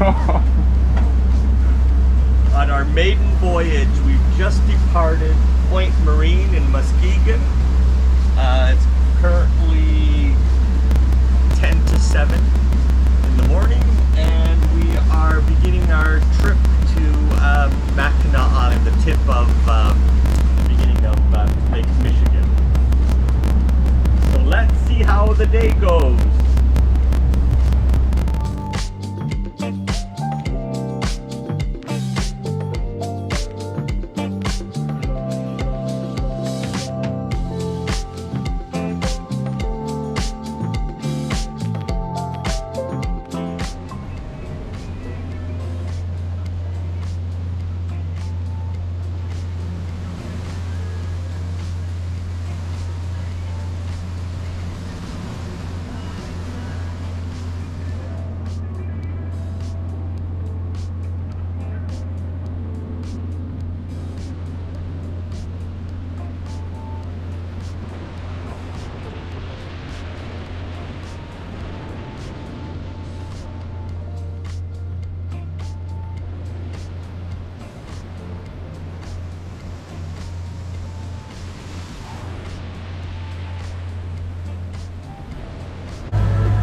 On our maiden voyage, we've just departed Point Marine in Muskegon. It's currently 10 to 7 in the morning, and we are beginning our trip to Mackinac Island, the tip of the beginning of Lake Michigan. So let's see how the day goes.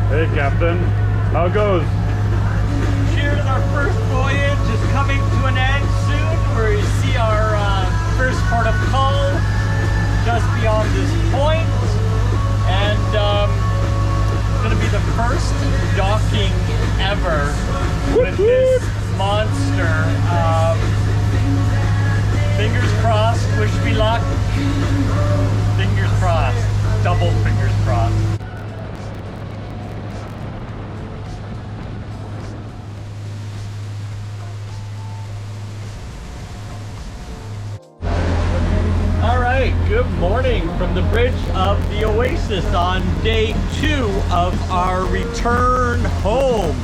Hey Captain, how goes? Cheers, our first voyage is coming to an end soon. We see our first port of call just beyond this point. And it's going to be the first docking ever with this monster. Fingers crossed, wish me luck. Fingers crossed, double fingers crossed. Good morning from the bridge of the Oasis on day 2 of our return home.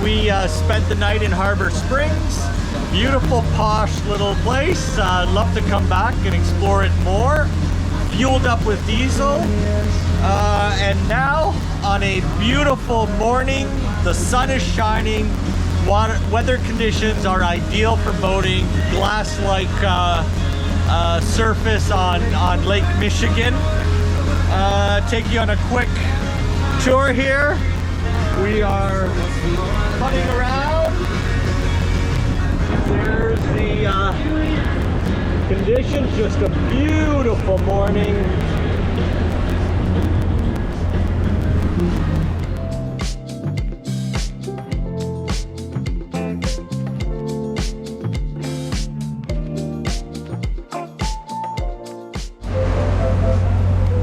We spent the night in Harbor Springs. Beautiful, posh little place. Love to come back and explore it more. Fueled up with diesel. And now, on a beautiful morning, the sun is shining. Weather conditions are ideal for boating. Glass-like surface on Lake Michigan. Take you on a quick tour here. We are putting around. There's the conditions, just a beautiful morning.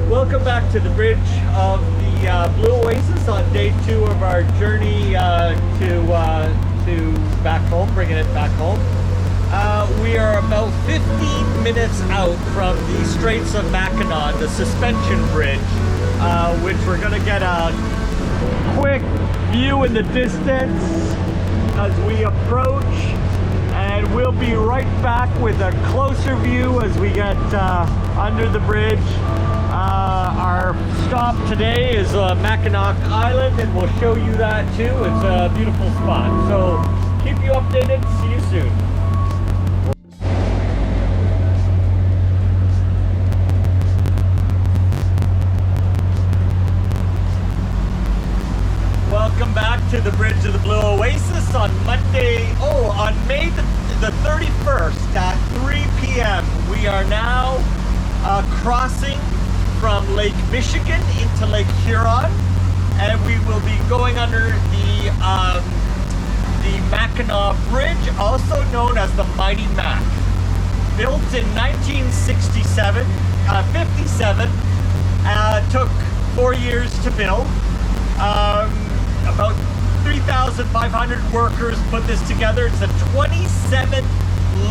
Welcome back to the bridge of the Blue Oasis on day 2 of our journey to back home, bringing it back home. We are about 15 minutes out from the Straits of Mackinac, the suspension bridge, which we're going to get a quick view in the distance as we approach. And we'll be right back with a closer view as we get under the bridge. Our stop today is Mackinac Island, and we'll show you that too. It's a beautiful spot. So keep you updated. See you soon. Welcome back to the bridge of the Blue Oasis on Monday. On May the 31st at 3 p.m. We are now crossing from Lake Michigan into Lake Huron, and we will be going under the Mackinac Bridge, also known as the Mighty Mac. Built in 1957, 57, took 4 years to build. About 3,500 workers put this together. It's the 27th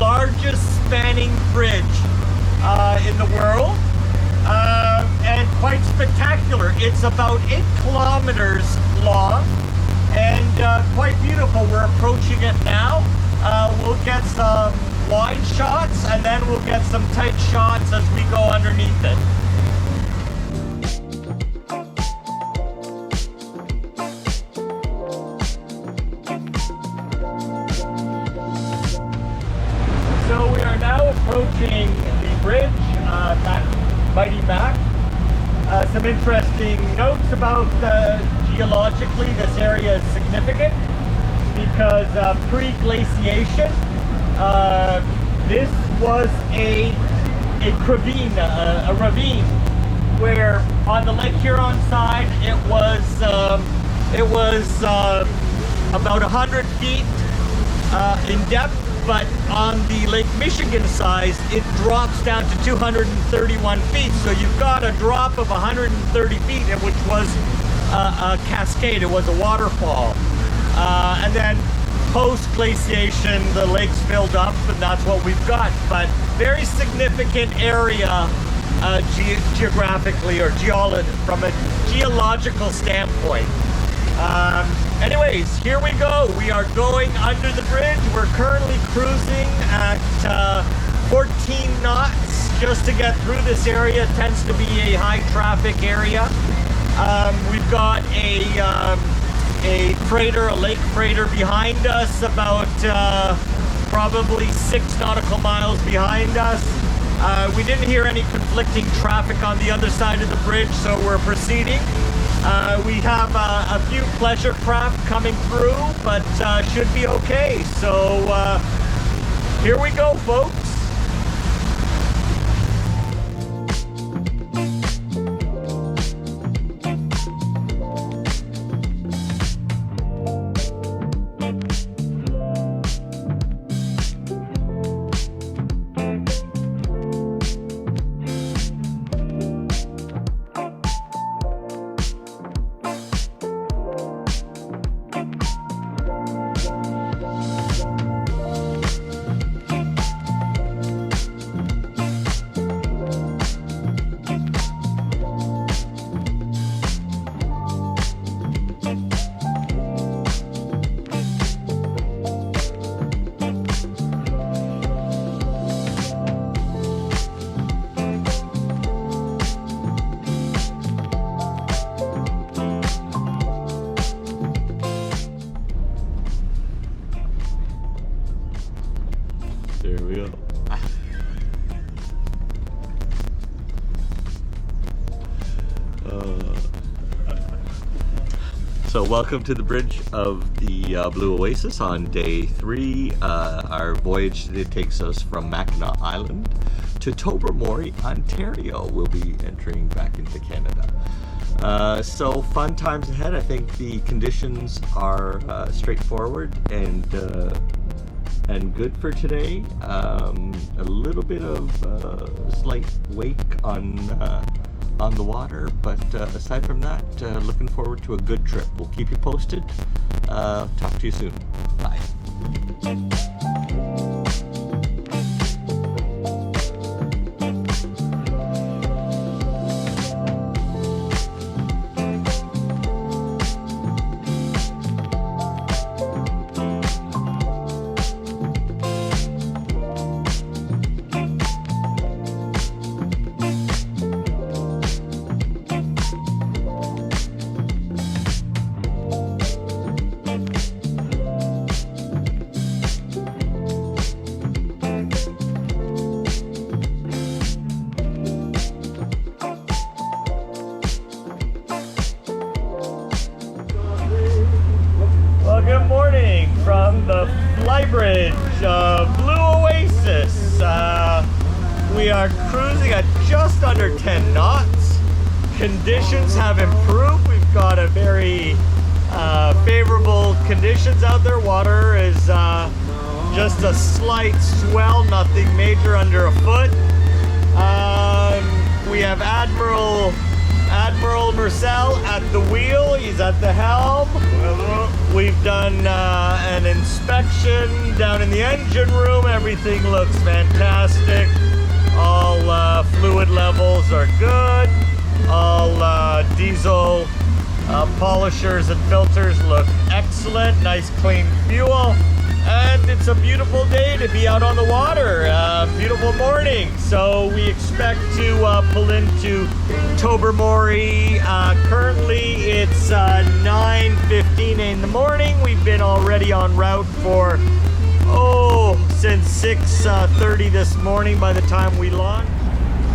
largest spanning bridge in the world. And quite spectacular. It's about 8 kilometers long and quite beautiful. We're approaching it now. We'll get some wide shots and then we'll get some tight shots as we go underneath it. approaching the bridge, Mighty Mac. Some interesting notes about geologically, this area is significant because pre-glaciation, this was a ravine where on the Lake Huron side it was about 100 feet in depth, but on the Lake Michigan side it drops down to 231 feet. So you've got a drop of 130 feet, which was a cascade, it was a waterfall. And then post-glaciation, the lakes filled up, and that's what we've got. But very significant area geographically, or from a geological standpoint. Anyways, here we go. We are going under the bridge. We're currently cruising at 14 knots just to get through this area. It tends to be a high traffic area. We've got a freighter, a lake freighter behind us, about probably 6 nautical miles behind us. We didn't hear any conflicting traffic on the other side of the bridge, so we're proceeding. We have a few pleasure craft coming through, but should be okay. So here we go, folks. There we go. So welcome to the bridge of the Blue Oasis on day 3. Our voyage today takes us from Mackinac Island to Tobermory, Ontario. We'll be entering back into Canada. So fun times ahead. I think the conditions are straightforward and good for today. A little bit of slight wake on the water, but aside from that, looking forward to a good trip. We'll keep you posted. Talk to you soon. Bye. Good morning from the flybridge of Blue Oasis. We are cruising at just under 10 knots. Conditions have improved. We've got a very favorable conditions out there. Water is just a slight swell, nothing major under a foot. We have Admiral Marcel at the wheel. He's at the helm. We've done an inspection down in the engine room. Everything looks fantastic. All fluid levels are good. All diesel polishers and filters look excellent. Nice clean fuel. And it's a beautiful day to be out on the water. Beautiful morning. So we expect to pull into Tobermory. Currently it's 9:15 in the morning. We've been already en route for since 6:30 this morning by the time we launched.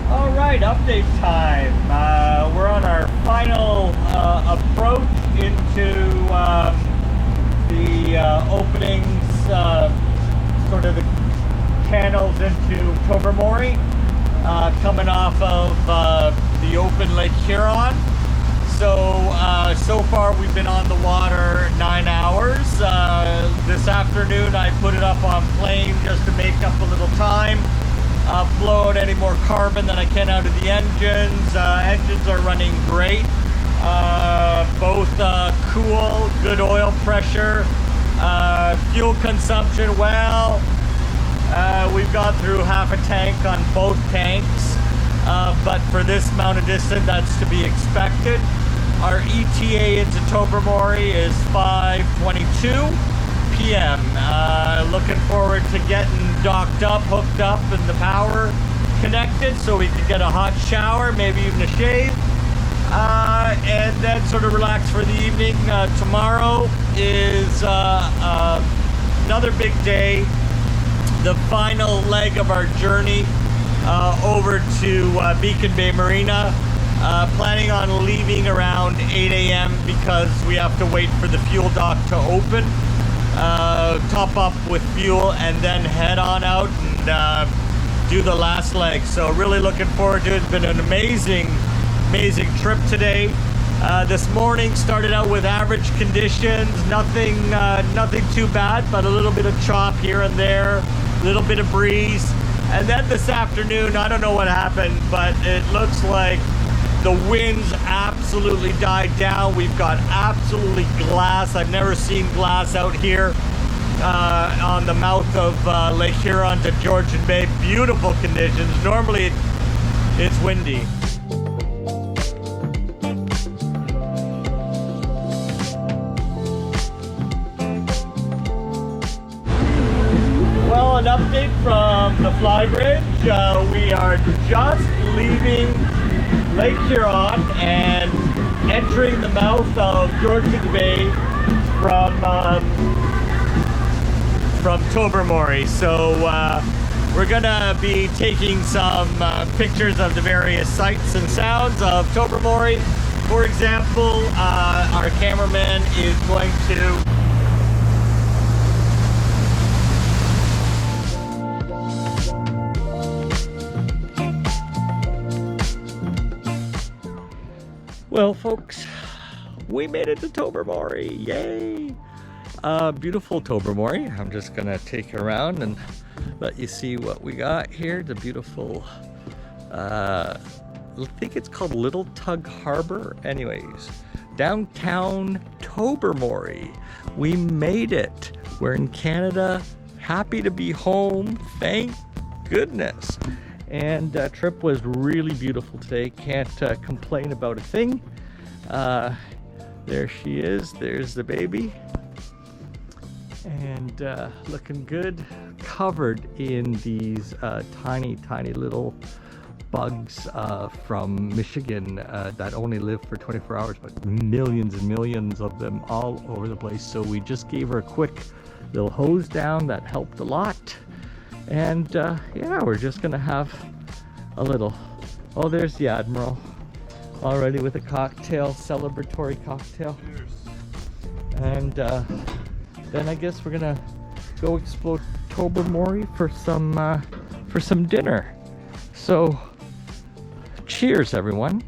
All right, update time. We're on our final approach into the openings, sort of the channels into Tobermory, coming off of the open Lake Huron. So far we've been on the water 9 hours. This afternoon I put it up on plane just to make up a little time. Blow out any more carbon than I can out of the engines. Engines are running great. Both cool, good oil pressure. Fuel consumption, well, we've got through half a tank on both tanks. But for this amount of distance, that's to be expected. Our ETA into Tobermory is 5:22 p.m. Looking forward to getting docked up, hooked up, and the power connected so we can get a hot shower, maybe even a shave, and then sort of relax for the evening. Tomorrow is another big day, the final leg of our journey over to Beacon Bay Marina. Planning on leaving around 8 a.m. because we have to wait for the fuel dock to open, top up with fuel, and then head on out and do the last leg. So really looking forward to it. It's been an amazing trip today. This morning started out with average conditions, nothing too bad, but a little bit of chop here and there, a little bit of breeze. And then this afternoon, I don't know what happened, but it looks like the winds absolutely died down. We've got absolutely glass. I've never seen glass out here on the mouth of Lake Huron to Georgian Bay. Beautiful conditions. Normally it's windy. Well, an update from the flybridge. We are just leaving Lake Huron and entering the mouth of Georgian Bay from Tobermory. So we're gonna be taking some pictures of the various sights and sounds of Tobermory. For example, our cameraman is going to Well, folks, we made it to Tobermory. Yay! Beautiful Tobermory. I'm just gonna take you around and let you see what we got here. The beautiful, I think it's called Little Tug Harbor. Anyways, downtown Tobermory. We made it. We're in Canada. Happy to be home. Thank goodness. And trip was really beautiful today. Can't complain about a thing. There she is. There's the baby. And looking good. Covered in these tiny little bugs from Michigan that only live for 24 hours, but millions and millions of them all over the place. So we just gave her a quick little hose down. That helped a lot. And yeah, we're just gonna have a little, oh, there's the Admiral already with a cocktail, celebratory cocktail. Cheers. And then I guess we're gonna go explore Tobermory for some dinner. So cheers, everyone.